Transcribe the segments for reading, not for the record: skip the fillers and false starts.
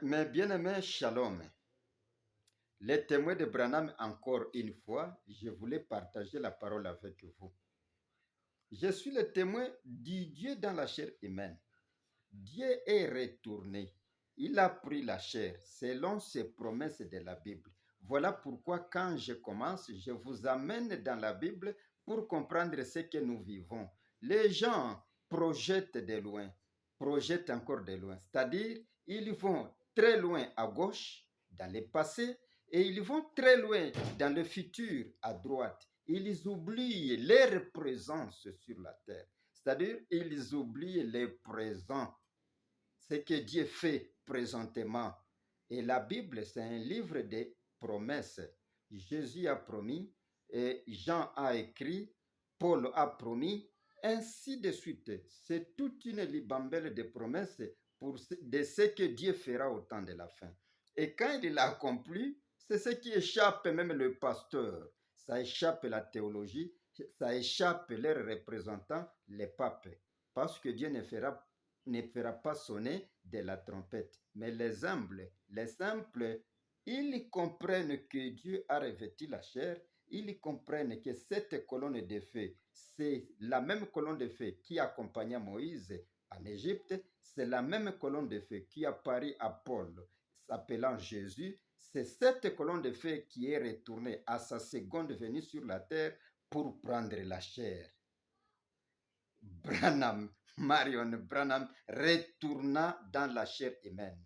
Mes bien-aimés, shalom. Les témoins de Branham, encore une fois, je voulais partager la parole avec vous. Je suis le témoin du Dieu dans la chair humaine. Dieu est retourné. Il a pris la chair selon ses promesses de la Bible. Voilà pourquoi quand je commence, je vous amène dans la Bible pour comprendre ce que nous vivons. Les gens projettent de loin, projettent encore de loin. C'est-à-dire, ils vont très loin à gauche, dans le passé, et ils vont très loin dans le futur, à droite. Ils oublient leur présence sur la terre. C'est-à-dire, ils oublient le présent, ce que Dieu fait présentement. Et la Bible, c'est un livre de promesses. Jésus a promis, et Jean a écrit, Paul a promis, ainsi de suite. C'est toute une libambelle de promesses de ce que Dieu fera au temps de la fin. Et quand il l'a accompli, c'est ce qui échappe même le pasteur. Ça échappe la théologie, ça échappe leurs représentants, les papes. Parce que Dieu ne fera pas sonner de la trompette. Mais les simples, ils comprennent que Dieu a revêtu la chair, ils comprennent que cette colonne de feu, c'est la même colonne de feu qui accompagna Moïse en Égypte, c'est la même colonne de feu qui apparaît à Paul, s'appelant Jésus, c'est cette colonne de feu qui est retournée à sa seconde venue sur la terre pour prendre la chair. Marion Branham retourna dans la chair humaine.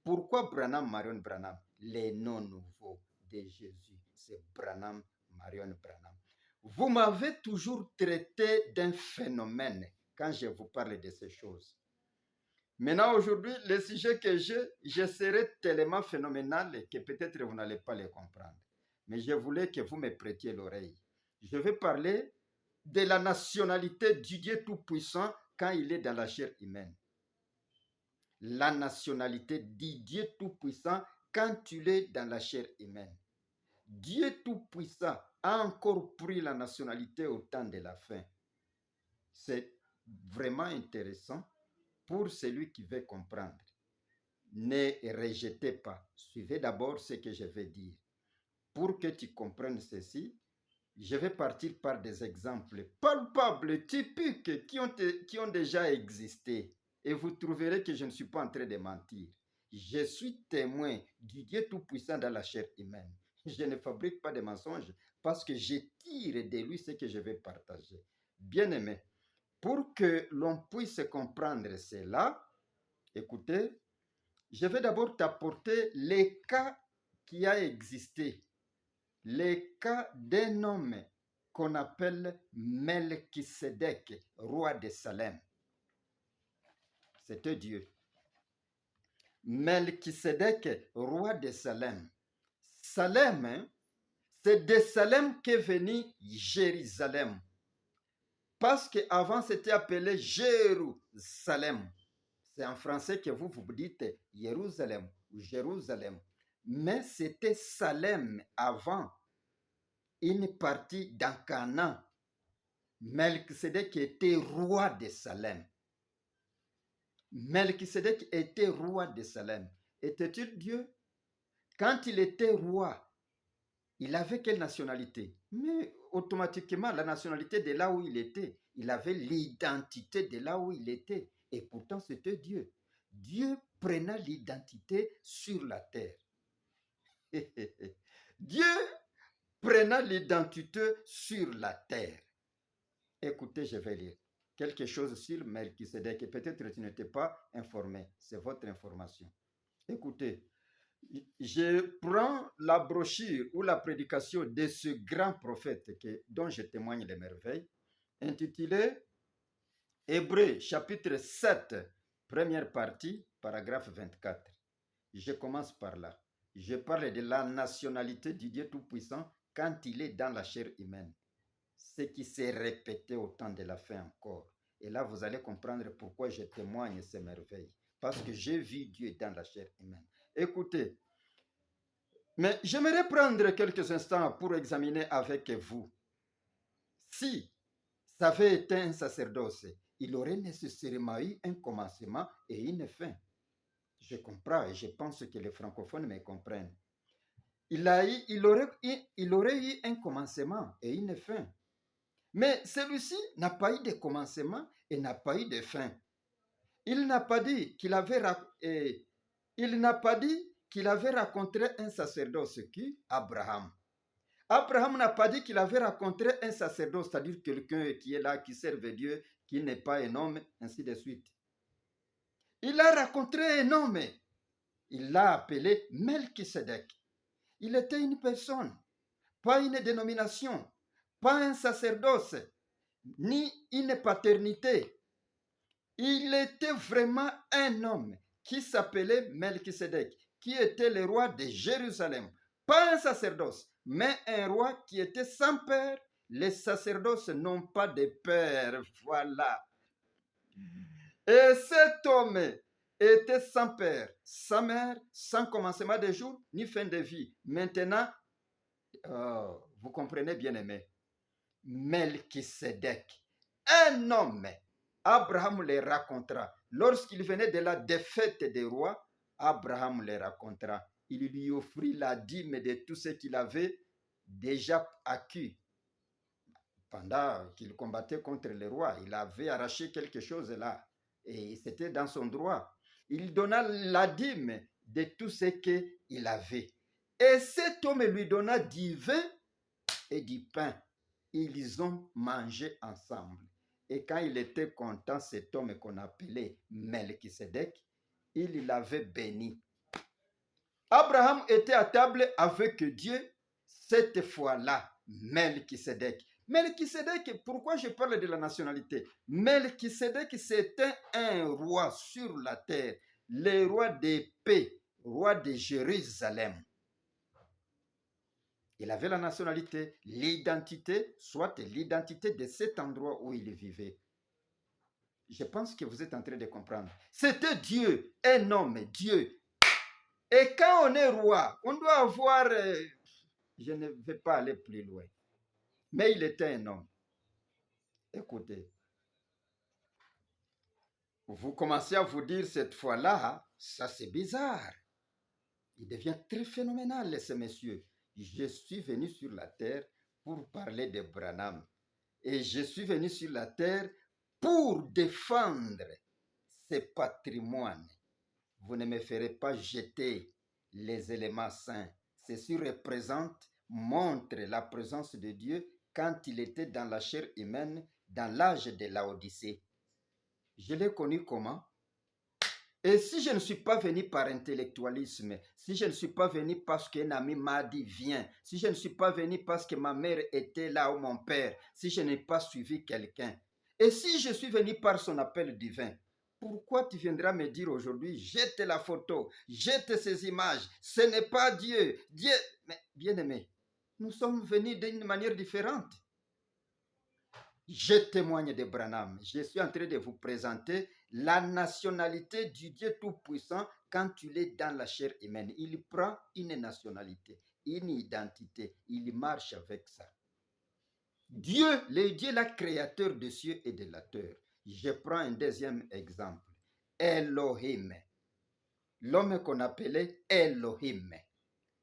Pourquoi Marion Branham? Les noms nouveaux de Jésus, c'est Marion Branham. Vous m'avez toujours traité d'un phénomène quand je vous parle de ces choses. Maintenant, aujourd'hui, le sujet que je serai tellement phénoménal que peut-être vous n'allez pas le comprendre. Mais je voulais que vous me prêtiez l'oreille. Je vais parler de la nationalité du Dieu Tout-Puissant quand il est dans la chair humaine. La nationalité du Dieu Tout-Puissant quand il est dans la chair humaine. Dieu Tout-Puissant a encore pris la nationalité au temps de la fin. C'est vraiment intéressant pour celui qui veut comprendre. Ne rejetez pas. Suivez d'abord ce que je vais dire. Pour que tu comprennes ceci, je vais partir par des exemples palpables, typiques, qui ont déjà existé. Et vous trouverez que je ne suis pas en train de mentir. Je suis témoin du Dieu Tout-Puissant dans la chair humaine. Je ne fabrique pas de mensonges parce que je tire de lui ce que je vais partager. Bien-aimé, pour que l'on puisse comprendre cela, écoutez, je vais d'abord t'apporter les cas qui a existé. Les cas d'un homme qu'on appelle Melchisedec, roi de Salem. C'était Dieu. Melchisedec, roi de Salem. Salem, c'est de Salem qu'est venu Jérusalem. Parce qu'avant, c'était appelé Jérusalem. C'est en français que vous dites Jérusalem ou Jérusalem. Mais c'était Salem avant, une partie dans Canaan. Melchisedec était roi de Salem. Melchisedec était roi de Salem. Était-il Dieu? Quand il était roi, il avait quelle nationalité? Mais automatiquement, la nationalité de là où il était. Il avait l'identité de là où il était. Et pourtant, c'était Dieu. Dieu prenait l'identité sur la terre. Dieu prenait l'identité sur la terre. Écoutez, je vais lire quelque chose sur Melchisedec. Peut-être que tu n'étais pas informé. C'est votre information. Écoutez, je prends la brochure ou la prédication de ce grand prophète dont je témoigne les merveilles, intitulée Hébreux chapitre 7, première partie, paragraphe 24. Je commence par là. Je parle de la nationalité du Dieu Tout-Puissant quand il est dans la chair humaine. Ce qui s'est répété au temps de la fin encore. Et là, vous allez comprendre pourquoi je témoigne ces merveilles. Parce que j'ai vu Dieu dans la chair humaine. Écoutez, mais j'aimerais prendre quelques instants pour examiner avec vous. Si ça avait été un sacerdoce, il aurait nécessairement eu un commencement et une fin. Je comprends et je pense que les francophones me comprennent. Il aurait eu un commencement et une fin. Mais celui-ci n'a pas eu de commencement et n'a pas eu de fin. Il n'a pas dit qu'il avait, il n'a pas dit qu'il avait rencontré un sacerdoce qui, Abraham. Abraham n'a pas dit qu'il avait rencontré un sacerdoce, c'est-à-dire quelqu'un qui est là, qui serve Dieu, qui n'est pas un homme, ainsi de suite. Il a rencontré un homme. Il l'a appelé Melchisedec. Il était une personne, pas une dénomination, pas un sacerdoce, ni une paternité. Il était vraiment un homme qui s'appelait Melchisedec, qui était le roi de Jérusalem. Pas un sacerdoce, mais un roi qui était sans père. Les sacerdoces n'ont pas de père. Voilà. Et cet homme était sans père, sans mère, sans commencement de jour, ni fin de vie. Maintenant, vous comprenez bien aimé, Melchisedec, un homme, Abraham le racontera. Lorsqu'il venait de la défaite des rois, Abraham le racontera. Il lui offrit la dîme de tout ce qu'il avait déjà acquis. Pendant qu'il combattait contre les rois, il avait arraché quelque chose là. Et c'était dans son droit. Il donna la dîme de tout ce qu'il avait. Et cet homme lui donna du vin et du pain. Ils ont mangé ensemble. Et quand il était content, cet homme qu'on appelait Melchisedec, il l'avait béni. Abraham était à table avec Dieu cette fois-là, Melchisedec. Melchisedec, pourquoi je parle de la nationalité? Melchisedec, c'était un roi sur la terre, le roi de paix, roi de Jérusalem. Il avait la nationalité, l'identité, soit l'identité de cet endroit où il vivait. Je pense que vous êtes en train de comprendre. C'était Dieu, un homme, Dieu. Et quand on est roi, on doit avoir... je ne vais pas aller plus loin. Mais il était un homme. Écoutez, vous commencez à vous dire cette fois-là, ça c'est bizarre. Il devient très phénoménal, ce monsieur. Je suis venu sur la terre pour parler de Branham. Et je suis venu sur la terre pour défendre ce patrimoine. Vous ne me ferez pas jeter les éléments saints. Ceci représente, montre la présence de Dieu quand il était dans la chair humaine, dans l'âge de l'Odyssée. Je l'ai connu comment? Et si je ne suis pas venu par intellectualisme, si je ne suis pas venu parce qu'un ami m'a dit viens, si je ne suis pas venu parce que ma mère était là ou mon père, si je n'ai pas suivi quelqu'un, et si je suis venu par son appel divin, pourquoi tu viendras me dire aujourd'hui, jette la photo, jette ces images, ce n'est pas Dieu, Dieu, mais bien aimé, nous sommes venus d'une manière différente. Je témoigne de Branham. Je suis en train de vous présenter la nationalité du Dieu Tout-Puissant quand il est dans la chair humaine. Il prend une nationalité, une identité. Il marche avec ça. Dieu, le Dieu, le créateur des cieux et de la terre. Je prends un deuxième exemple. Elohim. L'homme qu'on appelait Elohim.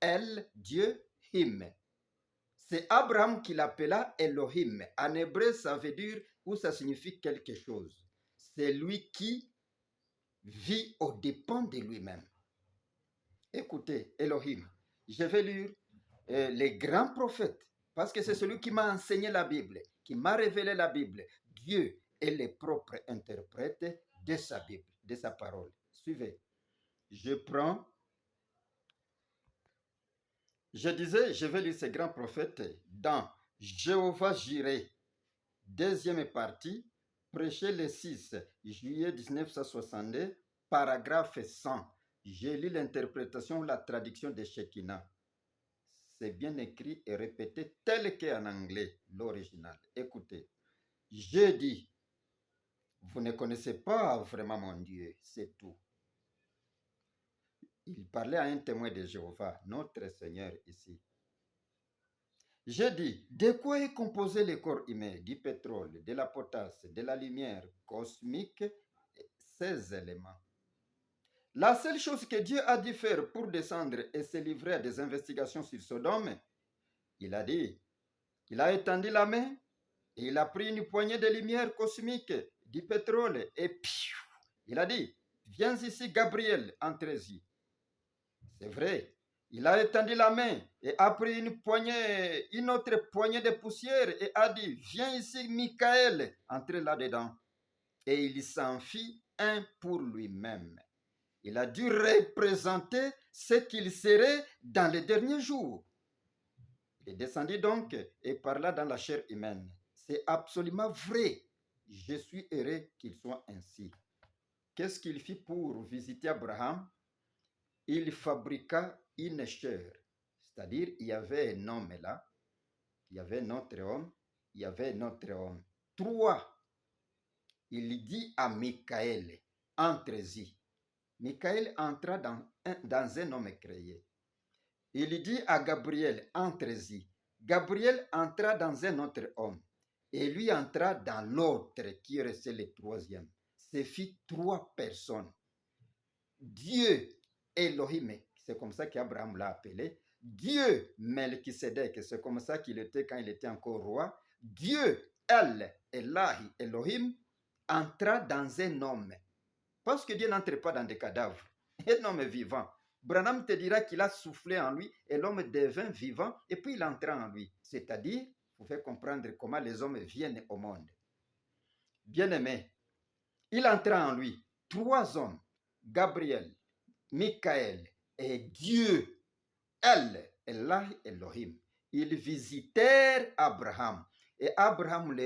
El, Dieu, Him. C'est Abraham qui l'appela Elohim. En hébreu, ça veut dire ou ça signifie quelque chose. C'est lui qui vit aux dépens de lui-même. Écoutez, Elohim, je vais lire les grands prophètes, parce que c'est celui qui m'a enseigné la Bible, qui m'a révélé la Bible. Dieu est le propre interprète de sa Bible, de sa parole. Suivez. Je disais, je vais lire ces grands prophètes dans Jéhovah Jireh, deuxième partie, prêché le 6 juillet 1962, paragraphe 100. J'ai lu l'interprétation ou la traduction de Shekinah. C'est bien écrit et répété tel qu'en anglais, l'original. Écoutez, j'ai dit, vous ne connaissez pas vraiment mon Dieu, c'est tout. Il parlait à un témoin de Jéhovah, notre Seigneur ici. J'ai dit, de quoi est composé le corps humain? Du pétrole, de la potasse, de la lumière cosmique, ces éléments. La seule chose que Dieu a dû faire pour descendre et se livrer à des investigations sur Sodome, il a dit, il a étendu la main et il a pris une poignée de lumière cosmique, du pétrole, et piou, il a dit, viens ici Gabriel, entrez-y. C'est vrai, il a étendu la main et a pris une autre poignée de poussière et a dit, viens ici Michael, entrez là-dedans. Et il s'enfuit un pour lui-même. Il a dû représenter ce qu'il serait dans les derniers jours. Il est descendu donc et parla dans la chair humaine. C'est absolument vrai. Je suis heureux qu'il soit ainsi. Qu'est-ce qu'il fit pour visiter Abraham? Il fabriqua une chair. C'est-à-dire, il y avait un homme là, il y avait notre homme, il y avait notre homme. Trois. Il dit à Michael, entrez-y. Michael entra dans un homme créé. Il dit à Gabriel, entrez-y. Gabriel entra dans un autre homme. Et lui entra dans l'autre qui est resté le troisième. Ce fit trois personnes. Dieu Elohim, c'est comme ça qu'Abraham l'a appelé. Dieu Melchisedec, c'est comme ça qu'il était quand il était encore roi. Dieu Elahi Elohim entra dans un homme. Parce que Dieu n'entre pas dans des cadavres. Un homme vivant. Branham te dira qu'il a soufflé en lui et l'homme devint vivant et puis il entra en lui. C'est-à-dire, vous pouvez comprendre comment les hommes viennent au monde. Bien-aimé, il entra en lui. Trois hommes, Gabriel, Michael et Dieu, Allah Elohim. Ils visitèrent Abraham et Abraham les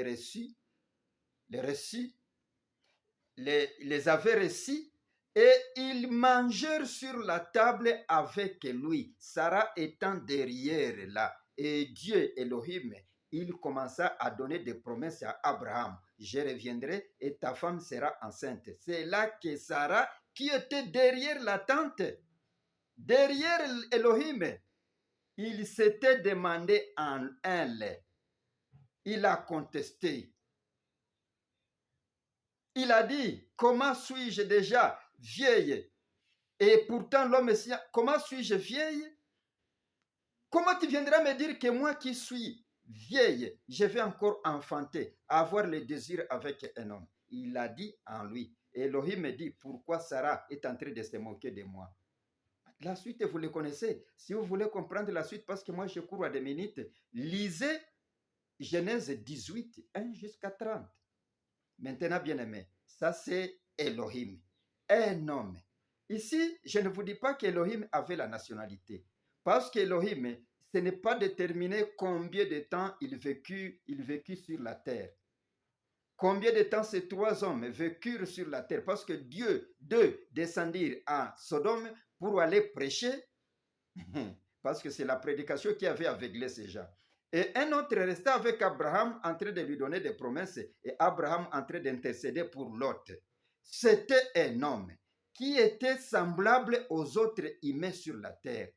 avait reçus et ils mangèrent sur la table avec lui, Sarah étant derrière là. Et Dieu Elohim, il commença à donner des promesses à Abraham. Je reviendrai et ta femme sera enceinte. C'est là que Sarah, qui était derrière la tente, derrière Elohim, il s'était demandé en elle. Il a contesté. Il a dit, comment suis-je déjà vieille? Et pourtant l'homme est comment suis-je vieille? Comment tu viendras me dire que moi qui suis vieille, je vais encore enfanter, avoir le désir avec un homme? Il a dit en lui. Et Elohim me dit, pourquoi Sarah est en train de se moquer de moi? La suite, vous le connaissez. Si vous voulez comprendre la suite, parce que moi je cours à des minutes, lisez Genèse 18, 1 jusqu'à 30. Maintenant, bien-aimé, ça c'est Elohim, un homme. Ici, je ne vous dis pas qu'Elohim avait la nationalité, parce qu'Elohim, ce n'est pas déterminé combien de temps il vécut sur la terre. Combien de temps ces trois hommes vécurent sur la terre, parce que Dieu, d'eux, descendirent à Sodome pour aller prêcher, parce que c'est la prédication qui avait aveuglé ces gens. Et un autre restait avec Abraham en train de lui donner des promesses et Abraham en train d'intercéder pour l'autre. C'était un homme qui était semblable aux autres humains sur la terre.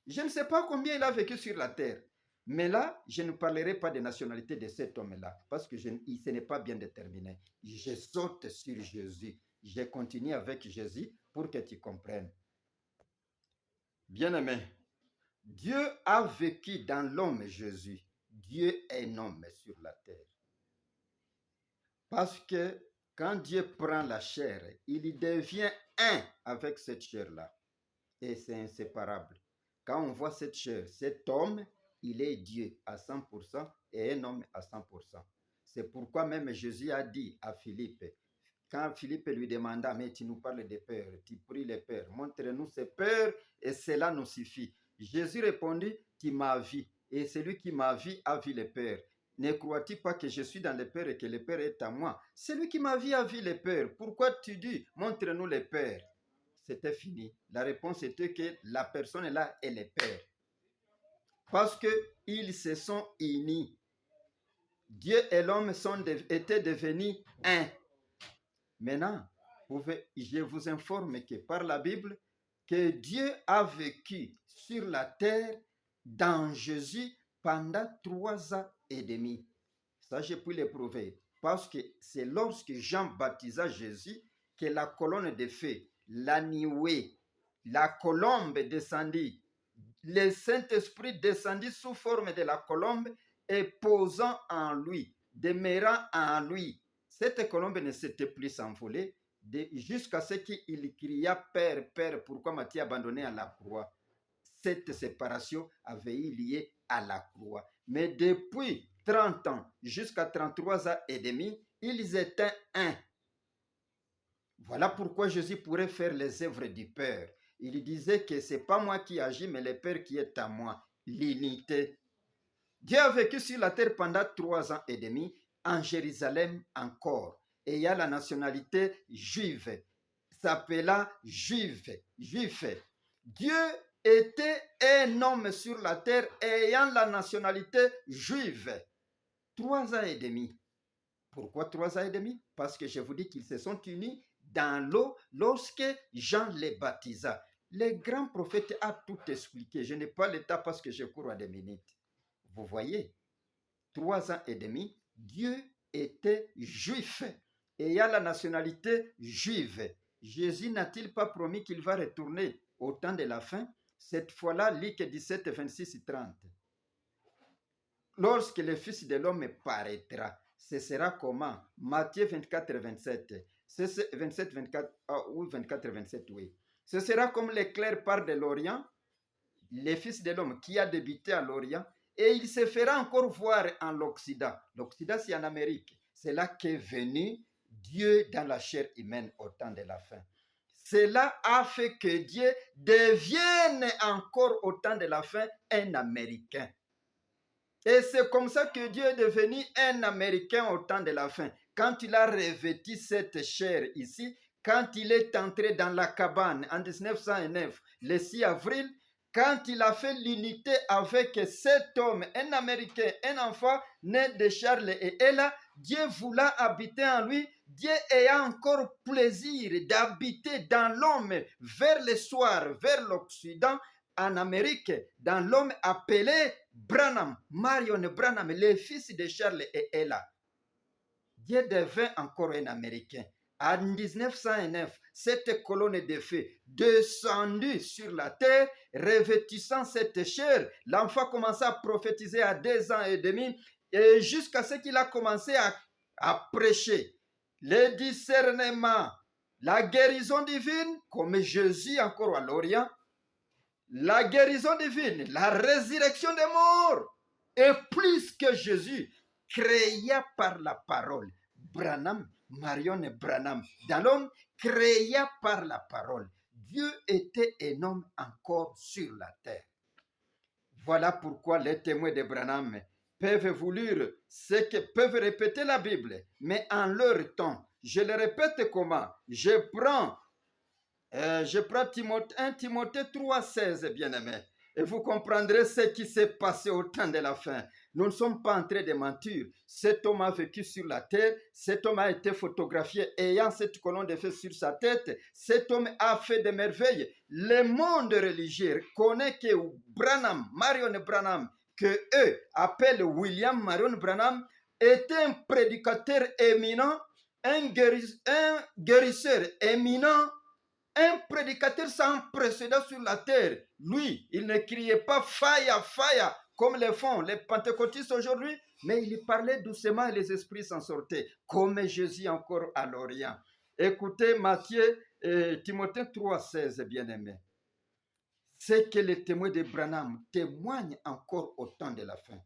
Je ne sais pas combien il a vécu sur la terre, mais là, je ne parlerai pas de nationalité de cet homme-là parce que ce n'est pas bien déterminé. Je saute sur Jésus. Je continue avec Jésus pour que tu comprennes. Bien-aimé, Dieu a vécu dans l'homme Jésus. Dieu est un homme sur la terre. Parce que quand Dieu prend la chair, il devient un avec cette chair-là. Et c'est inséparable. Quand on voit cette chair, cet homme, il est Dieu à 100% et un homme à 100%. C'est pourquoi même Jésus a dit à Philippe, quand Philippe lui demanda, mais tu nous parles des pères, tu pries les pères, montre-nous ces pères et cela nous suffit. Jésus répondit, tu m'as vu, et celui qui m'a vu a vu les pères. Ne crois-tu pas que je suis dans les pères et que le Père est à moi? Celui qui m'a vu a vu les pères. Pourquoi tu dis, montre-nous les pères? C'était fini. La réponse était que la personne là est le Père. Parce qu'ils se sont unis. Dieu et l'homme étaient devenus un. Maintenant, je vous informe que par la Bible, que Dieu a vécu sur la terre dans Jésus pendant 3 ans et demi. Ça, je peux le prouver. Parce que c'est lorsque Jean baptisa Jésus que la colonne de feu, la nuée, la colombe descendit. Le Saint-Esprit descendit sous forme de la colombe et posant en lui, demeurant en lui. Cette colombe ne s'était plus s'envoler jusqu'à ce qu'il cria, Père, Père, pourquoi m'as-tu abandonné à la croix? Cette séparation avait eu lieu à la croix. Mais depuis 30 ans jusqu'à 33 ans et demi, ils étaient un. Voilà pourquoi Jésus pourrait faire les œuvres du Père. Il disait que ce n'est pas moi qui agis, mais le Père qui est à moi. L'unité. Dieu a vécu sur la terre pendant 3 ans et demi, en Jérusalem encore. Et il y a la nationalité juive. S'appela juif. Dieu était un homme sur la terre ayant la nationalité juive. 3 ans et demi. Pourquoi 3 ans et demi? Parce que je vous dis qu'ils se sont unis dans l'eau lorsque Jean les baptisa. Le grand prophète a tout expliqué. Je n'ai pas le temps parce que je cours à des minutes. Vous voyez, 3 ans et demi, Dieu était juif et il a la nationalité juive. Jésus n'a-t-il pas promis qu'il va retourner au temps de la fin? Cette fois-là, Luc 17, 26 et 30. Lorsque le Fils de l'homme paraîtra, ce sera comment? Matthieu 24, 27. 27, 24, ou 24, 27, oui. Ce sera comme l'éclair part de l'Orient, le Fils de l'homme qui a débuté à l'Orient, et il se fera encore voir en l'Occident. L'Occident, c'est en Amérique. C'est là qu'est venu Dieu dans la chair humaine au temps de la fin. Cela a fait que Dieu devienne encore au temps de la fin un Américain. Et c'est comme ça que Dieu est devenu un Américain au temps de la fin. Quand il a revêtu cette chair ici, quand il est entré dans la cabane en 1909, le 6 avril, quand il a fait l'unité avec cet homme, un Américain, un enfant né de Charles et Ella, Dieu voulant habiter en lui, Dieu ayant encore plaisir d'habiter dans l'homme vers le soir, vers l'Occident, en Amérique, dans l'homme appelé Branham, Marion Branham, le fils de Charles et Ella. Dieu devint encore un Américain. En 1909, cette colonne de feu descendue sur la terre, revêtissant cette chair, l'enfant commença à prophétiser à 2 ans et demi, et jusqu'à ce qu'il a commencé à prêcher le discernement, la guérison divine, comme Jésus encore à l'Orient, la guérison divine, la résurrection des morts, et plus que Jésus, créa par la parole. Branham, Marion Branham, dans l'homme, créa par la parole. Dieu était un homme encore sur la terre. Voilà pourquoi les témoins de Branham peuvent vouloir peuvent répéter la Bible, mais en leur temps. Je le répète comment? Je prends 1 Timothée 3,16, bien-aimé. Et vous comprendrez ce qui s'est passé au temps de la fin. Nous ne sommes pas en train de mentir. Cet homme a vécu sur la terre. Cet homme a été photographié ayant cette colonne de feu sur sa tête. Cet homme a fait des merveilles. Le monde religieux connaît que Branham, Marion Branham, que eux appellent William Marion Branham, était un prédicateur éminent, un guérisseur éminent, un prédicateur sans précédent sur la terre. Lui, il ne criait pas fire, fire, comme le font les pentecôtistes aujourd'hui, mais il parlait doucement et les esprits s'en sortaient, comme Jésus encore à l'Orient. Écoutez Matthieu et Timothée 3,16, bien-aimé. C'est que les témoins de Branham témoignent encore au temps de la fin.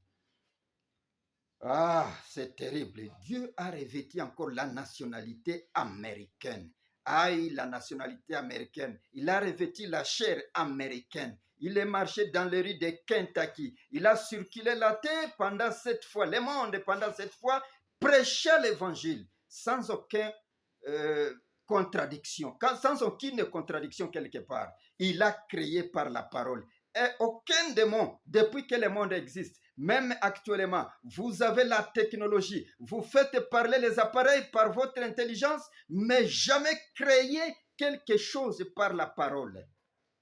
Ah, c'est terrible. Dieu a revêtu encore la nationalité américaine. Aïe, la nationalité américaine. Il a revêtu la chair américaine. Il est marché dans les rues de Kentucky. Il a circulé la terre pendant 7 fois, le monde pendant 7 fois, prêcha l'évangile sans aucune contradiction, sans aucune contradiction quelque part. Il a créé par la parole. Et aucun démon, depuis que le monde existe, même actuellement, vous avez la technologie, vous faites parler les appareils par votre intelligence, mais jamais créer quelque chose par la parole.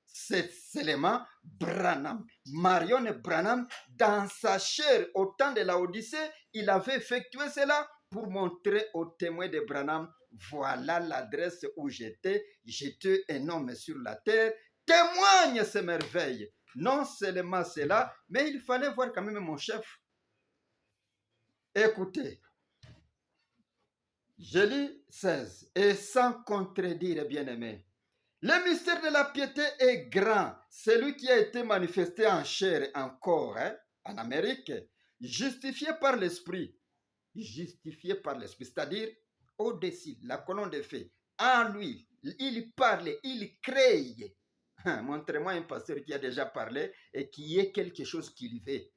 C'est seulement Branham, Marion Branham, dans sa chair au temps de la Odyssée, il avait effectué cela pour montrer aux témoins de Branham voilà l'adresse où j'étais un homme sur la terre, témoigne ces merveilles. Non seulement cela, mais il fallait voir quand même mon chef. Écoutez, je lis 16, et sans contredire, bien-aimé, le mystère de la piété est grand, celui qui a été manifesté en chair et en corps, en Amérique, justifié par l'esprit, c'est-à-dire au-dessus, la colonne de feu, en lui, il parle, il crée. Montrez-moi un pasteur qui a déjà parlé et qui est quelque chose qu'il fait.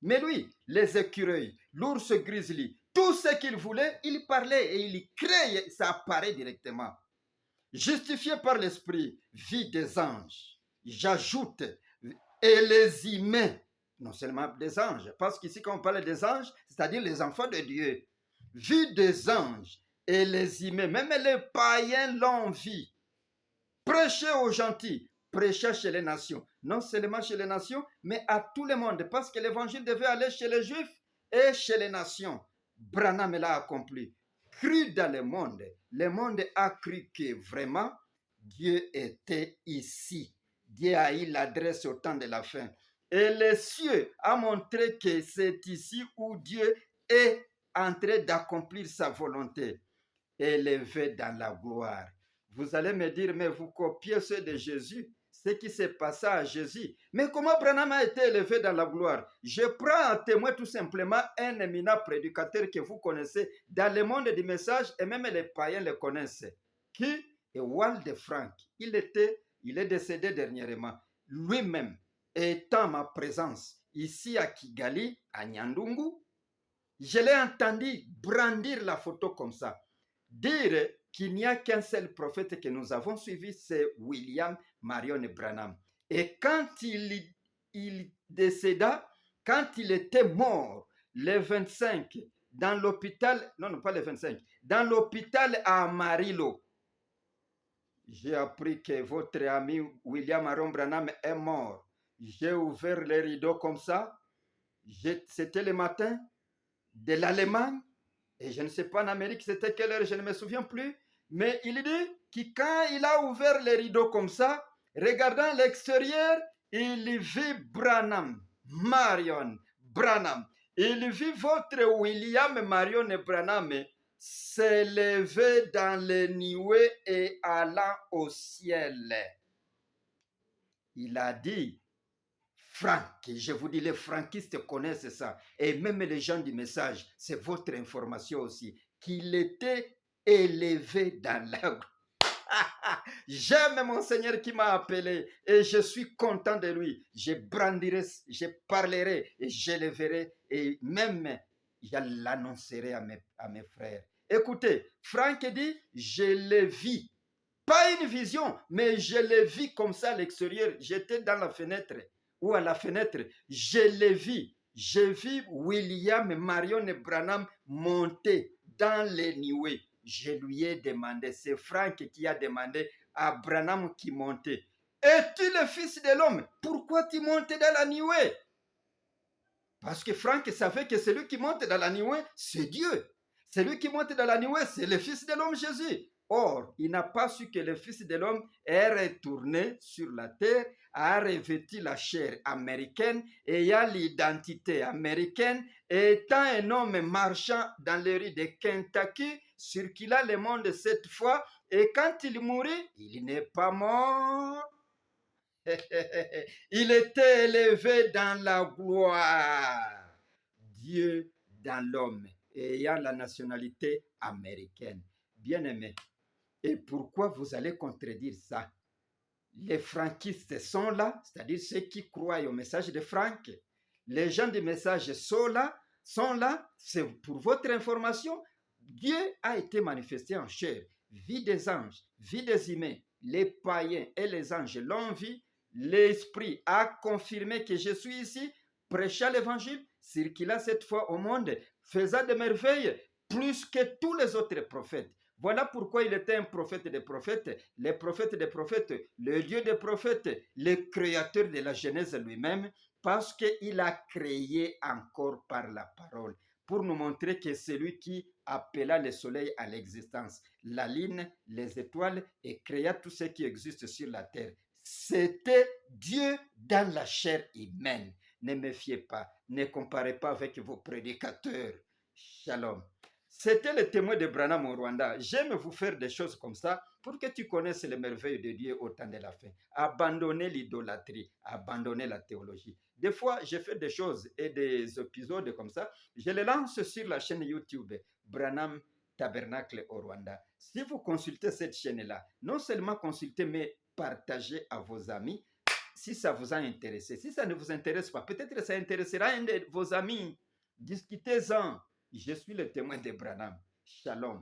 Mais lui, les écureuils, l'ours grizzly, tout ce qu'il voulait, il parlait et il créait, ça apparaît directement. Justifié par l'esprit, vie des anges. J'ajoute, et les humains, non seulement des anges, parce qu'ici quand on parle des anges, c'est-à-dire les enfants de Dieu, vie des anges et les humains, même les païens l'ont vu. Prêchez aux gentils, prêchez chez les nations, non seulement chez les nations, mais à tout le monde, parce que l'évangile devait aller chez les juifs et chez les nations. Branham l'a accompli. Cru dans le monde a cru que vraiment Dieu était ici. Dieu a eu l'adresse au temps de la fin. Et les cieux a montré que c'est ici où Dieu est en train d'accomplir sa volonté. Élevé dans la gloire. Vous allez me dire, mais vous copiez ceux de Jésus, ce qui s'est passé à Jésus. Mais comment Branham a été élevé dans la gloire? Je prends en témoin tout simplement un éminent prédicateur que vous connaissez dans le monde du message, et même les païens le connaissent, qui est Walde Frank. Il est décédé dernièrement. Lui-même, étant ma présence ici à Kigali, à Nyandungu, je l'ai entendu brandir la photo comme ça. Dire qu'il n'y a qu'un seul prophète que nous avons suivi, c'est William Marion Branham. Et quand il décéda, quand il était mort, le 25, dans l'hôpital, non, pas le 25, dans l'hôpital à Amarillo, j'ai appris que votre ami William Marion Branham est mort. J'ai ouvert les rideaux comme ça. C'était le matin de l'Allemagne. Et je ne sais pas en Amérique c'était quelle heure, je ne me souviens plus. Mais il dit que quand il a ouvert les rideaux comme ça, regardant l'extérieur, il vit Branham, Marion Branham. Il vit votre William Marion Branham s'élever dans les nuées et allant au ciel. Il a dit, Franck, je vous dis, les franquistes connaissent ça. Et même les gens du message, c'est votre information aussi, qu'il était élevé dans la... J'aime mon Seigneur qui m'a appelé et je suis content de lui. Je brandirai, je parlerai et j'élèverai et même je l'annoncerai à mes frères. Écoutez, Franck dit, je le vis. Pas une vision, mais je le vis comme ça à l'extérieur. J'étais dans la fenêtre ou à la fenêtre, je l'ai vu. J'ai vu William Marion Branham monter dans les nuées. Je lui ai demandé, c'est Franck qui a demandé à Branham qui montait. Es-tu le fils de l'homme? Pourquoi tu montes dans la nuée? Parce que Franck savait que celui qui monte dans la nuée, c'est Dieu. Celui qui monte dans la nuée, c'est le fils de l'homme Jésus. Or, il n'a pas su que le fils de l'homme est retourné sur la terre, a revêtu la chair américaine, ayant l'identité américaine, étant un homme marchant dans les rues de Kentucky, circulant le monde 7 fois, et quand il mourit, il n'est pas mort. Il était élevé dans la gloire. Dieu dans l'homme, ayant la nationalité américaine. Bien-aimé, et pourquoi vous allez contredire ça? Les franquistes sont là, c'est-à-dire ceux qui croient au message de Franck. Les gens du message sont là, c'est pour votre information. Dieu a été manifesté en chair, vie des anges, vie des humains, les païens et les anges l'ont vu. L'Esprit a confirmé que je suis ici, prêchant l'évangile, circulant cette fois au monde, faisant des merveilles, plus que tous les autres prophètes. Voilà pourquoi il était un prophète des prophètes, les prophètes des prophètes, le Dieu des prophètes, le créateur de la Genèse lui-même, parce qu'il a créé encore par la parole, pour nous montrer que c'est lui qui appela le soleil à l'existence, la lune, les étoiles et créa tout ce qui existe sur la terre. C'était Dieu dans la chair humaine. Ne me fiez pas, ne comparez pas avec vos prédicateurs. Shalom. C'était le témoin de Branham au Rwanda. J'aime vous faire des choses comme ça pour que tu connaisses les merveilles de Dieu au temps de la fin. Abandonnez l'idolâtrie, abandonnez la théologie. Des fois, je fais des choses et des épisodes comme ça. Je les lance sur la chaîne YouTube Branham Tabernacle au Rwanda. Si vous consultez cette chaîne-là, non seulement consultez, mais partagez à vos amis si ça vous a intéressé. Si ça ne vous intéresse pas, peut-être que ça intéressera un de vos amis. Discutez-en. Je suis le témoin de Branham. Shalom.